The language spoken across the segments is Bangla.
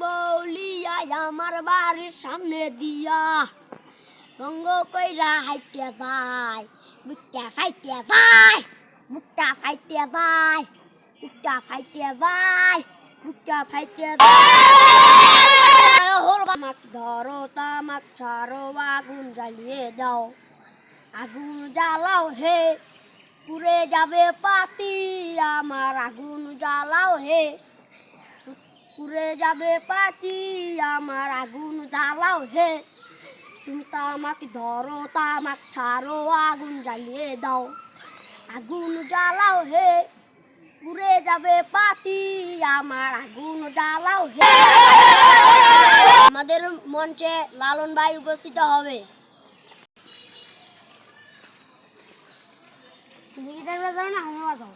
বউলিয়া আমার বাড়ির সামনে দিয়া রঙ্গ কইরা হাইটে যায় বুকটা ফাইটে যায় বুকটা ফাইটে যায় বুকটা ফাইটে যায় বুকটা ফাইটে যায় হল আমাক ধরো তামাক ছাড়ো আগুন জ্বালিয়ে দাও আগুন জ্বালাও হে পুড়ে যাবে পাতি আমার আগুন জ্বালাও হে পুড়ে যাবে পাতি আমার আগুন জ্বালাও হে তুমি তামাক ধরো তামাক ছাড়ো আগুন জ্বালিয়ে দাও আগুন জ্বালাও হে পুড়ে যাবে পাতি আমার আগুন জ্বালাও হে। আমাদের মঞ্চে লালন ভাই উপস্থিত হবে। তুমি গিটার বাজাও না আমি বাজাও?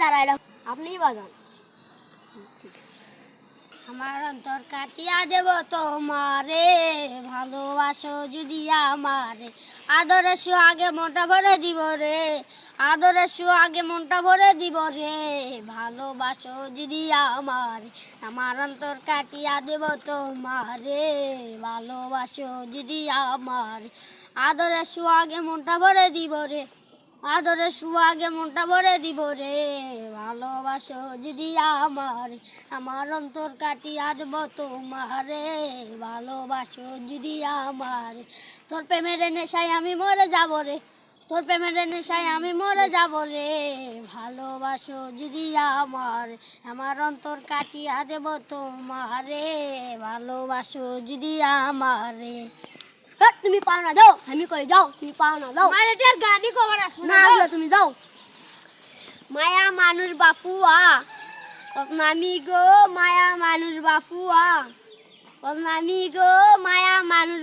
দাঁড়াই আপনিই বাজান। আমার অন্তর কাটিয়া দেব তোমারে ভালোবাসো যদি আমারে আদরের আগে মনটা ভরে দিব রে আদরের আগে মনটা ভরে দিব রে ভালোবাসো যদি আমারে আমার অন্তর কাটিয়া দেব তোমারে ভালোবাসো যদি আমারে আদরের আগে মনটা ভরে দিব রে আদরের আগে মনটা ভরে দিব রে ভালোবাসো যদি আমারে আমার অন্তর কাটিয়া দেব তোমারে ভালোবাসো যদি আমারে তোর প্রেমের নেশায় আমি মরে যাব রে তোর প্রেমের নেশায় আমি মরে যাব রে ভালোবাসো যদি আমারে আমার অন্তর কাটিয়া দেব তোমারে ভালোবাসো যদি আমারে। তুমি পাও না যাও আমি কই যাও তুমি পাও না যাও মানে তার গানি কভার আসবে না আসলে তুমি যাও মায়া মানুষ বাফুয়া নামি গো মায়া মানুষ বাফুয়া নামি গো মায়া মানুষ